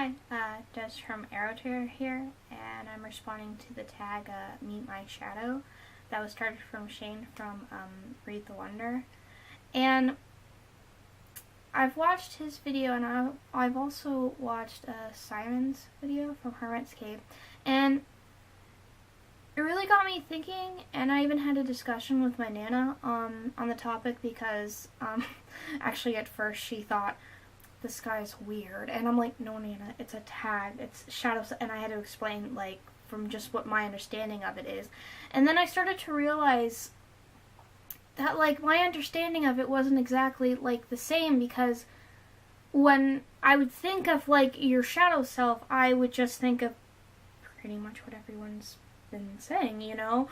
Hi, Des from Aro-Tarot here, and I'm responding to the tag, Meet My Shadow, that was started from Shane from, Read the Wonder. And I've watched his video, and I've also watched, Simon's video from Hermit's Cave, and it really got me thinking, and I even had a discussion with my Nana, on the topic, because, actually at first she thought, this guy's weird, and I'm like, no, Nana, it's a tag, it's shadows, and I had to explain, like, from just what my understanding of it is, and then I started to realize that, like, my understanding of it wasn't exactly, like, the same, because when I would think of, like, your shadow self, I would just think of pretty much what everyone's been saying, you know,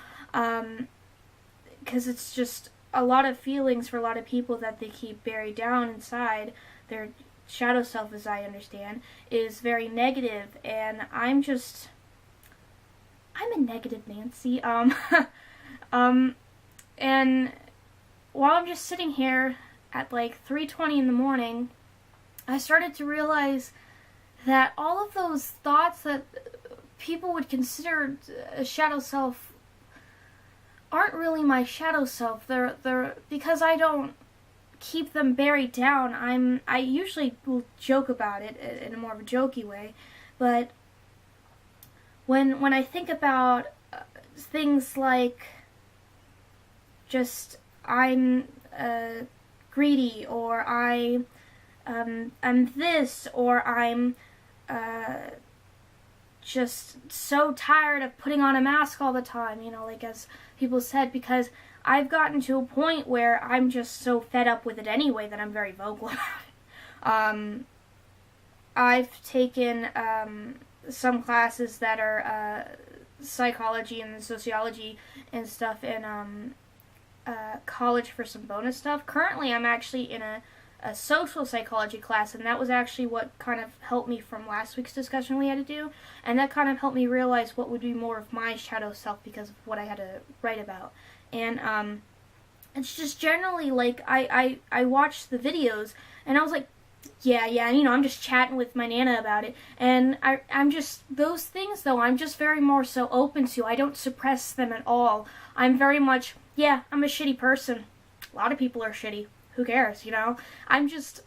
because it's just a lot of feelings for a lot of people that they keep buried down inside their shadow self, as I understand, is very negative, and I'm a negative Nancy, and while I'm just sitting here at like 3:20 in the morning, I started to realize that all of those thoughts that people would consider a shadow self aren't really my shadow self. They're because I don't keep them buried down. I usually will joke about it in a more of a jokey way, but when I think about things like just I'm greedy, or I'm this, or I'm just so tired of putting on a mask all the time, you know, like as people said, because I've gotten to a point where I'm just so fed up with it anyway that I'm very vocal about it. I've taken some classes that are psychology and sociology and stuff in college for some bonus stuff. Currently, I'm actually in a social psychology class, and that was actually what kind of helped me from last week's discussion we had to do, and that kind of helped me realize what would be more of my shadow self because of what I had to write about. And it's just generally like I watched the videos, and I was like, yeah, you know, I'm just chatting with my Nana about it, and I'm just, those things though, I'm just very more so open to. I don't suppress them at all. I'm very much, yeah, I'm a shitty person. A lot of people are shitty. Who cares, you know? I'm just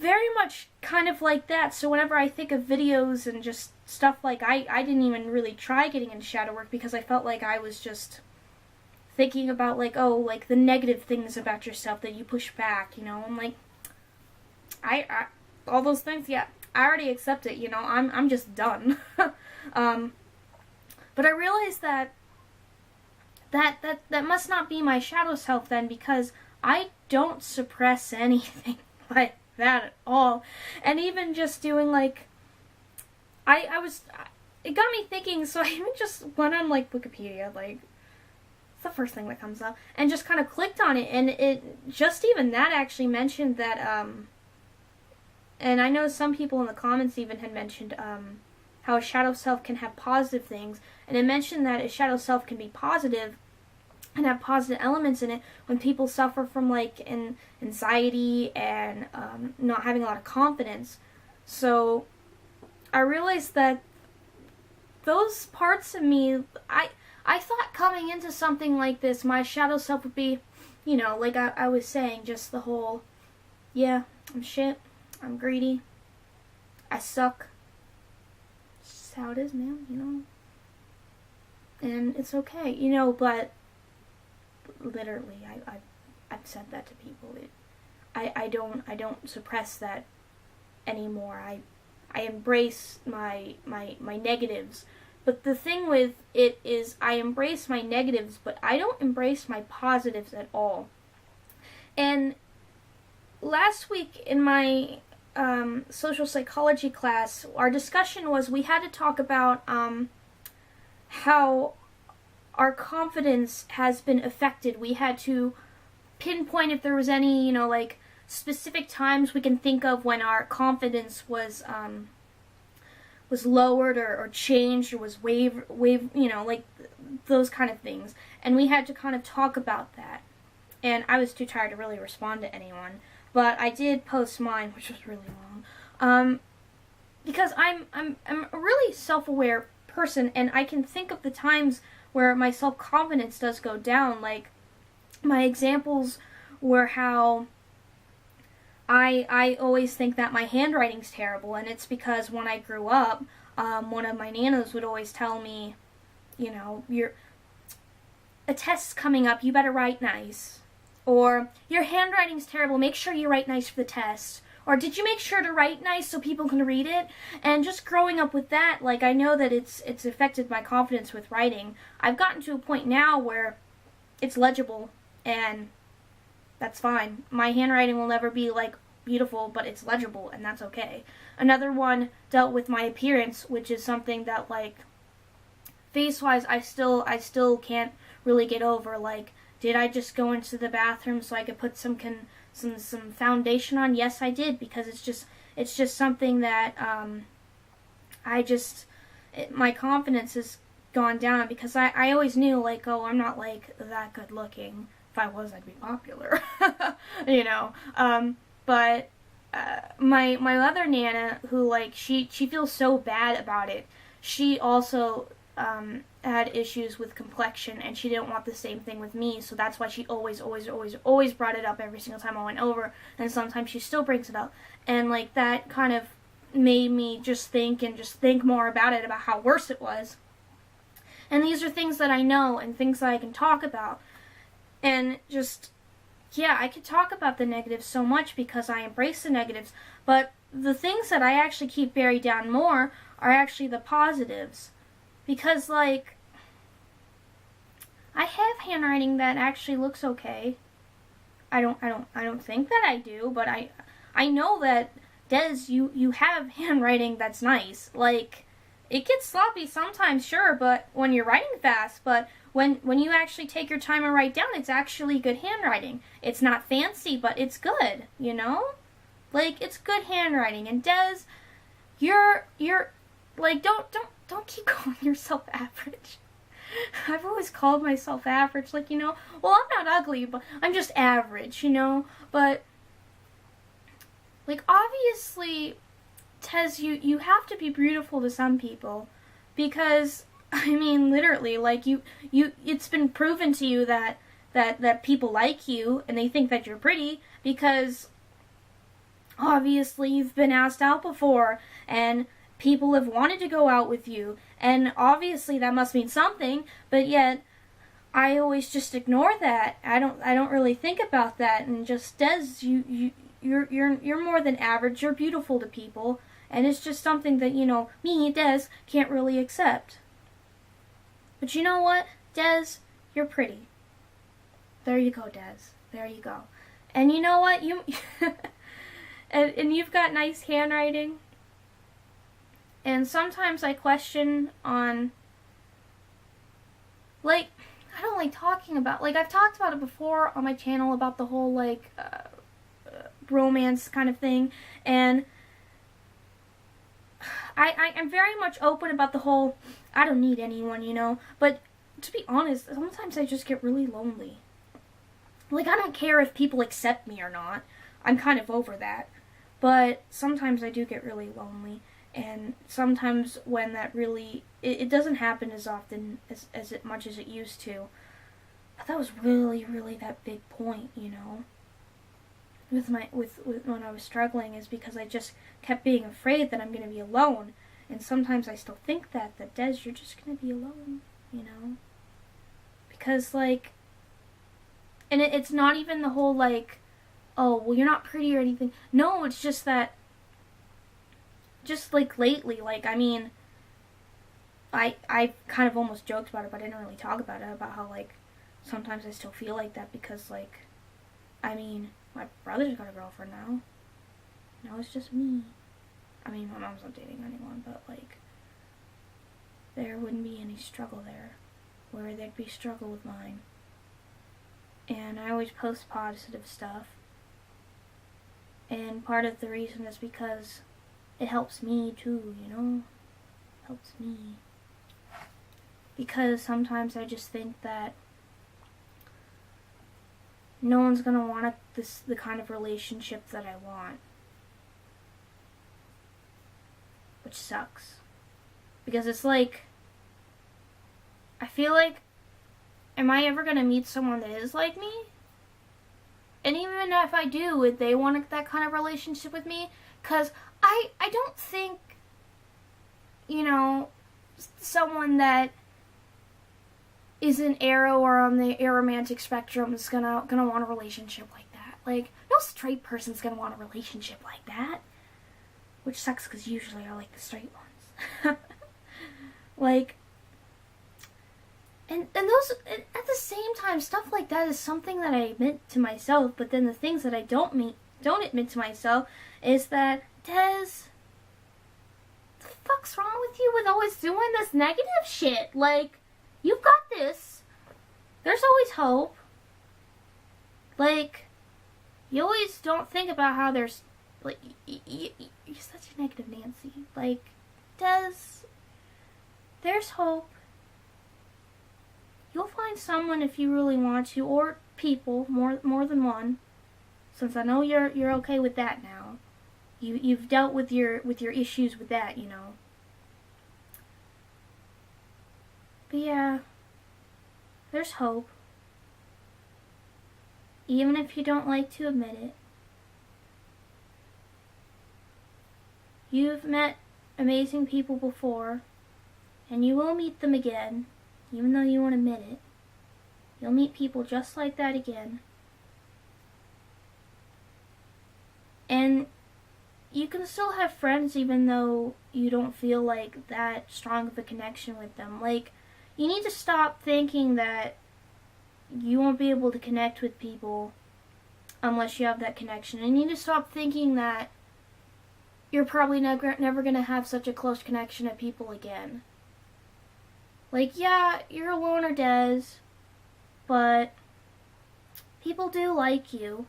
very much kind of like that, so whenever I think of videos and just stuff like, I didn't even really try getting into shadow work because I felt like I was just thinking about, like, oh, like, the negative things about yourself that you push back, you know? I'm like, I all those things, yeah, I already accept it, you know? I'm just done. But I realized that must not be my shadow self then, because I don't suppress anything like that at all. And even just doing, like, it got me thinking, so I even just went on, like, Wikipedia, like, it's the first thing that comes up, and just kind of clicked on it, and it, just even that actually mentioned that, and I know some people in the comments even had mentioned, how a shadow self can have positive things, and it mentioned that a shadow self can be positive and have positive elements in it when people suffer from, like, anxiety and not having a lot of confidence. So I realized that those parts of me, I thought coming into something like this, my shadow self would be, you know, like I was saying, just the whole, yeah, I'm shit, I'm greedy, I suck. It's just how it is, man, you know? And it's okay, you know, but literally, I've said that to people. I don't suppress that anymore. I embrace my negatives. But the thing with it is, I embrace my negatives, but I don't embrace my positives at all. And last week in my social psychology class, our discussion was, we had to talk about how our confidence has been affected. We had to pinpoint if there was any, you know, like, specific times we can think of when our confidence was lowered or changed or was wave, you know, like those kind of things. And we had to kind of talk about that. And I was too tired to really respond to anyone. But I did post mine, which was really long. because I'm a really self-aware person, and I can think of the times where my self-confidence does go down. Like, my examples were how I always think that my handwriting's terrible, and it's because when I grew up, one of my nanas would always tell me, you know, a test's coming up, you better write nice. Or, your handwriting's terrible, make sure you write nice for the test. Or, did you make sure to write nice so people can read it? And just growing up with that, like, I know that it's affected my confidence with writing. I've gotten to a point now where it's legible, and that's fine. My handwriting will never be, like, beautiful, but it's legible, and that's okay. Another one dealt with my appearance, which is something that, like, face-wise, I still can't really get over. Like, did I just go into the bathroom so I could put some foundation on? Yes, I did, because it's just something that my confidence has gone down, because I always knew, like, oh, I'm not, like, that good looking. If I was, I'd be popular. You know. But my other nana, who, like, she feels so bad about it, she also had issues with complexion, and she didn't want the same thing with me, so that's why she always brought it up every single time I went over, and sometimes she still brings it up, and, like, that kind of made me just think more about it, about how worse it was. And these are things that I know, and things that I can talk about, and just, yeah, I could talk about the negatives so much because I embrace the negatives, but the things that I actually keep buried down more are actually the positives. Because, like, I have handwriting that actually looks okay. I don't think that I do, but I know that, Des, you have handwriting that's nice. Like, it gets sloppy sometimes, sure, but when you're writing fast, but when you actually take your time and write down, it's actually good handwriting. It's not fancy, but it's good, you know? Like, it's good handwriting. And Des, you're like, don't keep calling yourself average. I've always called myself average, like, you know, well, I'm not ugly, but I'm just average, you know, but, like, obviously, Tez, you have to be beautiful to some people, because, I mean, literally, like, it's been proven to you that people like you, and they think that you're pretty, because, obviously, you've been asked out before, and people have wanted to go out with you, and obviously that must mean something, but yet I always just ignore that. I don't really think about that, and just, Des, you're more than average. You're beautiful to people, and it's just something that, you know, me, Des, can't really accept. But you know what, Des, you're pretty. There you go, Des. There you go. And you know what, and you've got nice handwriting. And sometimes I question on, like, I don't like talking about, like, I've talked about it before on my channel about the whole, like, romance kind of thing, and I'm very much open about the whole, I don't need anyone, you know, but to be honest, sometimes I just get really lonely. Like, I don't care if people accept me or not, I'm kind of over that, but sometimes I do get really lonely. And sometimes when that really, it doesn't happen as often as much as it used to. But that was really that big point, you know. With when I was struggling, is because I just kept being afraid that I'm going to be alone. And sometimes I still think that Des, you're just going to be alone, you know. Because, like, and it's not even the whole, like, oh, well, you're not pretty or anything. No, it's just that, just, like, lately, like, I mean, I kind of almost joked about it, but I didn't really talk about it, about how, like, sometimes I still feel like that, because, like, I mean, my brother's got a girlfriend now. Now it's just me. I mean, my mom's not dating anyone, but, like, there wouldn't be any struggle there, where there'd be struggle with mine. And I always post positive stuff, and part of the reason is because it helps me too, you know? Helps me. Because sometimes I just think that no one's gonna want the kind of relationship that I want. which sucks. Because it's like, I feel like, am I ever going to meet someone that is like me? And even if I do, would they want that kind of relationship with me? Because I don't think, someone that is an Aro or on the aromantic spectrum is gonna want a relationship like that. Like, no straight person's gonna want a relationship like that. Which sucks because usually I like the straight ones. Like, and those, at the same time, stuff like that is something that I admit to myself, but then the things that I don't admit to myself is that, Des, the fuck's wrong with you with always doing this negative shit? Like, you've got this. There's always hope. Like, you always don't think about how there's, like, you're such a negative Nancy. Like, Des, there's hope. You'll find someone if you really want to, or people, more than one. Since I know you're okay with that now. You've dealt with your issues with that, But yeah, there's hope. Even if you don't like to admit it. You've met amazing people before, and you will meet them again. Even though you won't admit it, you'll meet people just like that again. And you can still have friends even though you don't feel like that strong of a connection with them. Like, you need to stop thinking that you won't be able to connect with people unless you have that connection. And you need to stop thinking that you're probably never going to have such a close connection to people again. Like, yeah, you're a loner, Des, but people do like you.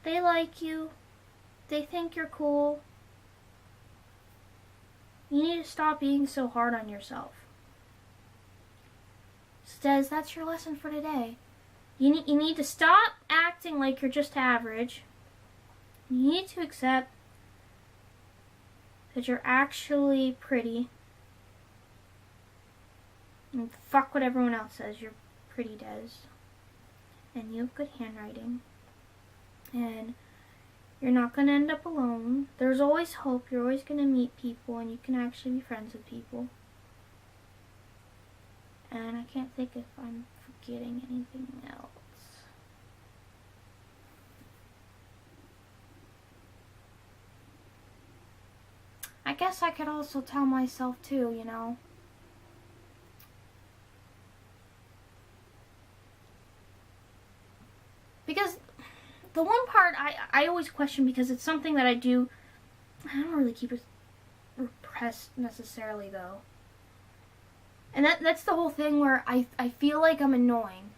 They like you. They think you're cool. You need to stop being so hard on yourself. So, Des, that's your lesson for today. You need to stop acting like you're just average. You need to accept that you're actually pretty. And fuck what everyone else says. You're pretty, Des. And you have good handwriting. And you're not going to end up alone. There's always hope. You're always going to meet people, and you can actually be friends with people. And I can't think if I'm forgetting anything else. I guess I could also tell myself too, Because the one part I always question, because it's something that I don't really keep it repressed necessarily though. And that's the whole thing where I feel like I'm annoying.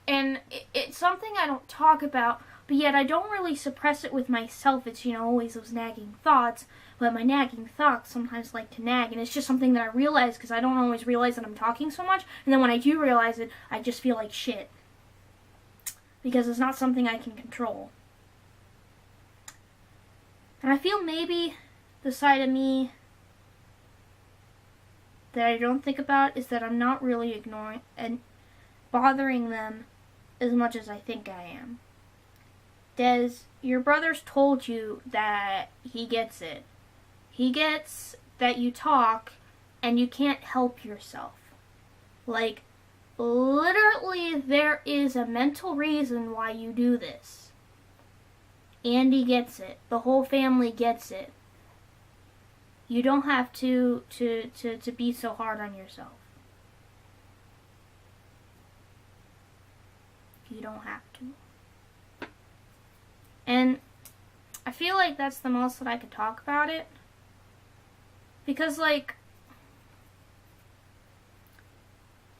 And it's something I don't talk about, but yet I don't really suppress it with myself. It's, always those nagging thoughts. But my nagging thoughts sometimes like to nag. And it's just something that I realize because I don't always realize that I'm talking so much. And then when I do realize it, I just feel like shit. Because it's not something I can control. And I feel maybe the side of me that I don't think about is that I'm not really ignoring and bothering them as much as I think I am. Des, your brother's told you that he gets it. He gets that you talk and you can't help yourself. Like, literally, there is a mental reason why you do this. Andy gets it. The whole family gets it. You don't have to be so hard on yourself. You don't have to. And I feel like that's the most that I could talk about it. Because, like,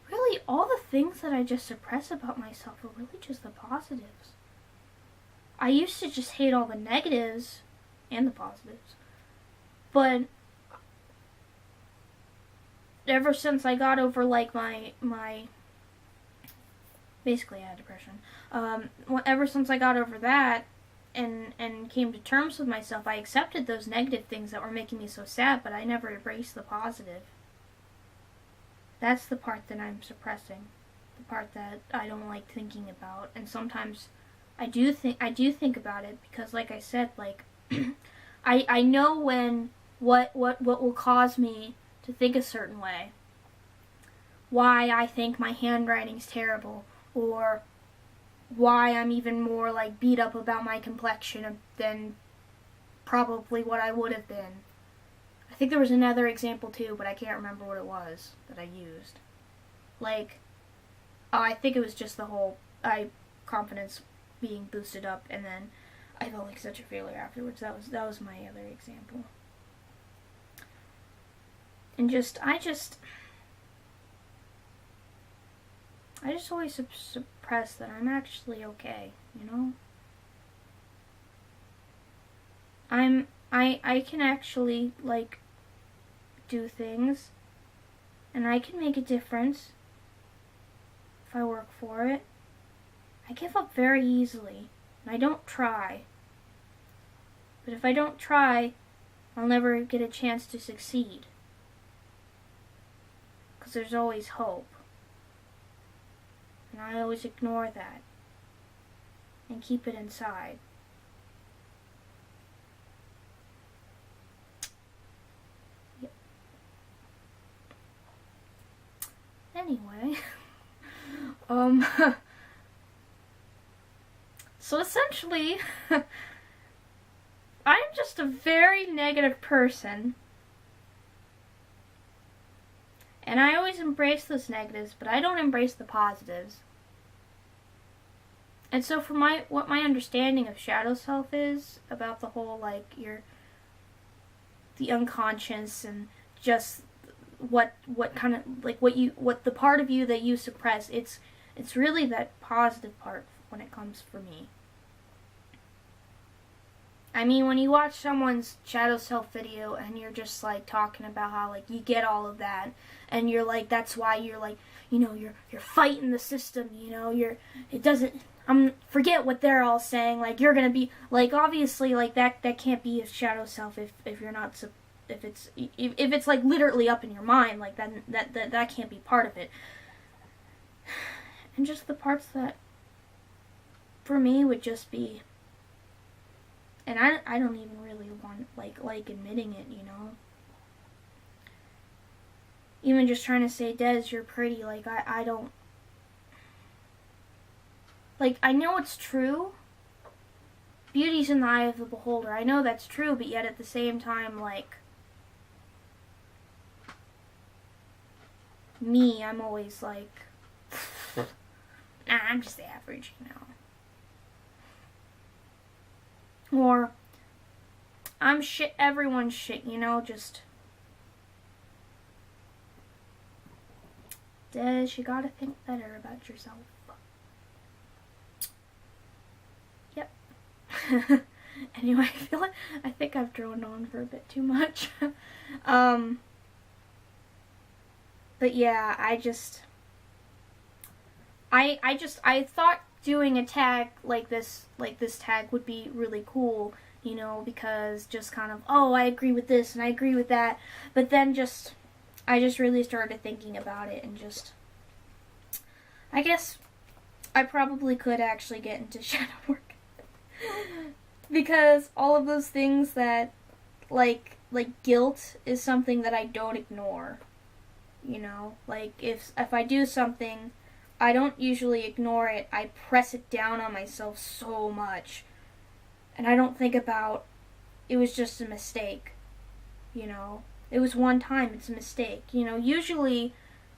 really, all the things that I just suppress about myself are really just the positives. I used to just hate all the negatives and the positives. But ever since I got over, like, my Basically, I had depression. Ever since I got over that and came to terms with myself, I accepted those negative things that were making me so sad, but I never embraced the positive. That's the part that I'm suppressing. The part that I don't like thinking about. And sometimes I do think about it because, like I said, like I know when what will cause me to think a certain way. Why I think my handwriting's terrible, or why I'm even more like beat up about my complexion than probably what I would have been. I think there was another example too, but I can't remember what it was that I used. Like, I think it was just the whole confidence being boosted up, and then I felt like such a failure afterwards. That was my other example. And I just always suppress that I'm actually okay, you know? I can actually, like, do things, and I can make a difference if I work for it. I give up very easily, and I don't try. But if I don't try, I'll never get a chance to succeed. Because there's always hope. And I always ignore that and keep it inside. Yep. Anyway, so essentially, I'm just a very negative person. And I always embrace those negatives, but I don't embrace the positives. And so for what my understanding of shadow self is about the whole, like, the unconscious and just what kind of, like, what the part of you that you suppress, it's really that positive part when it comes for me. I mean, when you watch someone's shadow self video and you're just, like, talking about how, like, you get all of that, and you're like, that's why you're, like, you know, you're fighting the system, you know, forget what they're all saying, like, you're gonna be, like, obviously, like, that can't be a shadow self if you're not, if it's, like, literally up in your mind, like, that can't be part of it. And just the parts that, for me, would just be, and I don't even really want, like admitting it, you know. Even just trying to say, Des, you're pretty, like, I don't, like, I know it's true. Beauty's in the eye of the beholder. I know that's true, but yet at the same time, like, me, I'm always like, nah, I'm just average, you know. Or, I'm shit, everyone's shit, you know, just, Des, you gotta think better about yourself. Yep. Anyway, I think I've droned on for a bit too much. But yeah, I thought doing a tag like this tag would be really cool, you know, because just kind of, oh, I agree with this and I agree with that, but then I just really started thinking about it, and just, I guess I probably could actually get into shadow work. Because all of those things that, like guilt is something that I don't ignore, you know, like, if I do something, I don't usually ignore it, I press it down on myself so much, and I don't think about, it was just a mistake, you know, it was one time, it's a mistake, you know. Usually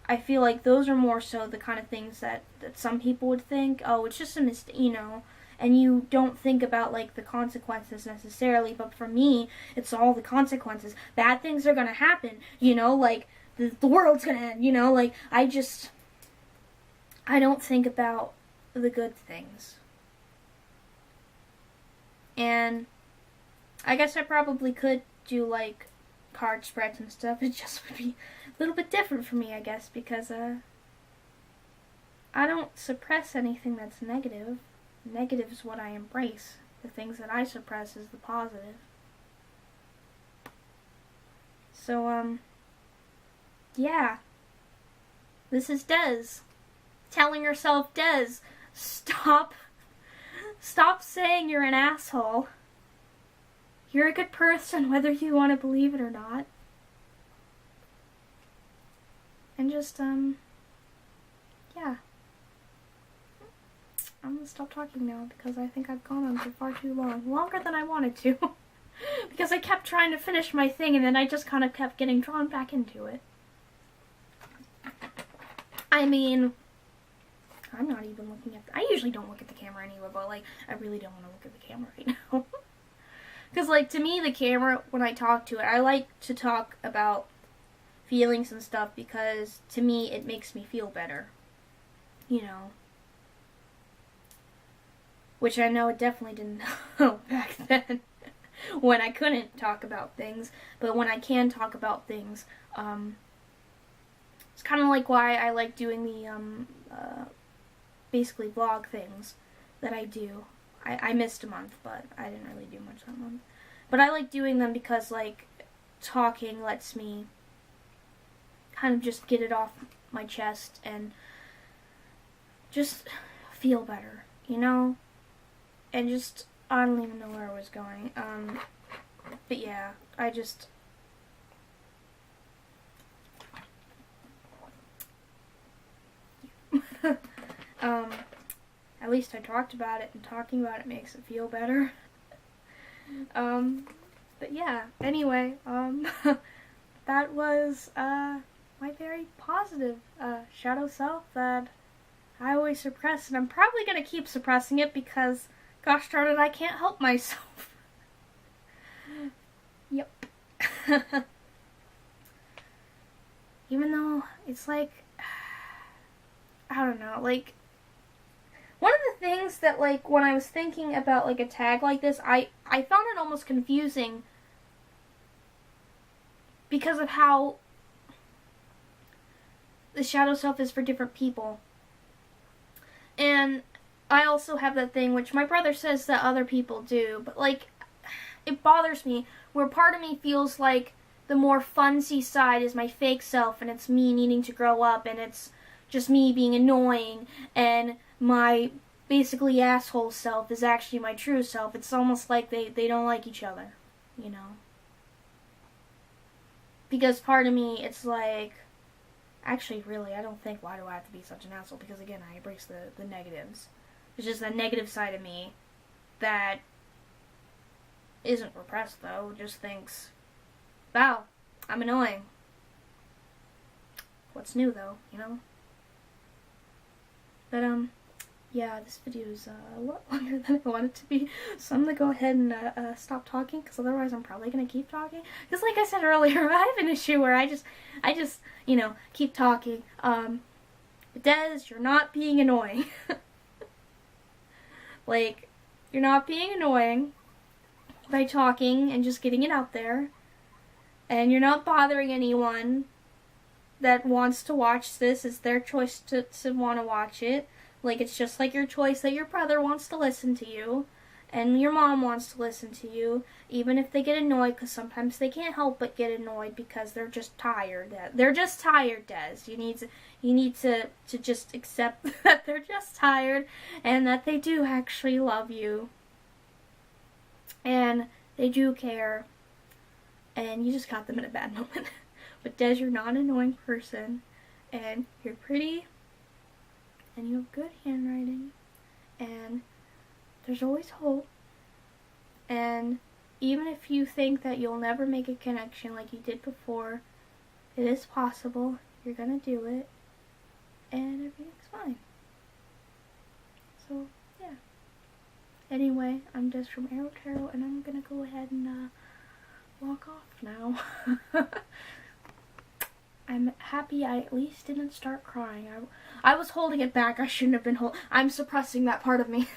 I feel like those are more so the kind of things that some people would think, oh, it's just a mistake, you know, and you don't think about, like, the consequences necessarily. But for me, it's all the consequences. Bad things are gonna happen, you know, like, the world's gonna end, you know, like, I don't think about the good things. And I guess I probably could do, like, card spreads and stuff. It just would be a little bit different for me, I guess, because I I don't suppress anything that's negative. Negative is what I embrace. The things that I suppress is the positive. So, yeah. This is Des. Telling herself, Des, stop saying you're an asshole. You're a good person, whether you want to believe it or not. And just, yeah. I'm gonna stop talking now because I think I've gone on for far too long. Longer than I wanted to. Because I kept trying to finish my thing and then I just kind of kept getting drawn back into it. I mean, I'm not even looking at I usually don't look at the camera anyway, but like, I really don't want to look at the camera right now. Because like, to me, the camera, when I talk to it, I like to talk about feelings and stuff because to me, it makes me feel better. You know. Which I know it definitely didn't know back then. When I couldn't talk about things. But when I can talk about things, it's kind of like why I like doing the, basically vlog things that I do. I missed a month, but I didn't really do much that month. But I like doing them because, like, talking lets me kind of just get it off my chest and just feel better, you know? And just, I don't even know where I was going. But yeah, I just... At least I talked about it, and talking about it makes it feel better. But yeah, anyway, that was, my very positive, shadow self that I always suppress, and I'm probably gonna keep suppressing it because, gosh darn it, I can't help myself. Yep. Even though it's like, I don't know, like, one of the things that, like, when I was thinking about, like, a tag like this, I found it almost confusing because of how the shadow self is for different people. And I also have that thing, which my brother says that other people do, but, like, it bothers me, where part of me feels like the more funsy side is my fake self, and it's me needing to grow up, and it's just me being annoying, and my basically asshole self is actually my true self. It's almost like they don't like each other, you know? Because part of me, it's like, actually, really, I don't think, why do I have to be such an asshole? Because, again, I embrace the negatives. It's just that negative side of me that isn't repressed, though. Just thinks, wow, I'm annoying. What's new, though, you know? But, yeah, this video is a lot longer than I want it to be, so I'm gonna go ahead and stop talking, because otherwise I'm probably gonna keep talking. Because like I said earlier, I have an issue where I just, you know, keep talking. Des, you're not being annoying. Like, you're not being annoying by talking and just getting it out there, and you're not bothering anyone that wants to watch this. It's their choice to want to watch it. Like, it's just like your choice that your brother wants to listen to you, and your mom wants to listen to you, even if they get annoyed, because sometimes they can't help but get annoyed because they're just tired. They're just tired, Des. You need to just accept that they're just tired, and that they do actually love you, and they do care, and you just got them in a bad moment. But Des, you're not an annoying person, and you're pretty, and you have good handwriting, and there's always hope, and even if you think that you'll never make a connection like you did before, it is possible. You're gonna do it, and everything's fine. So, yeah. Anyway, I'm Des from Aro-Tarot, and I'm gonna go ahead and walk off now. I'm happy I at least didn't start crying. I was holding it back. I shouldn't have been I'm suppressing that part of me.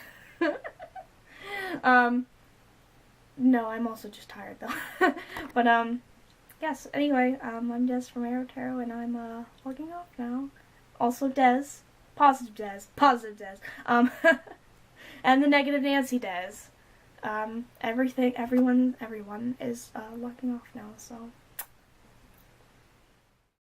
No, I'm also just tired though. But, yes, anyway, I'm Des from Aro-Tarot, and I'm, walking off now. Also Des, positive Des, and the negative Nancy Des. Everyone is lucking off now, so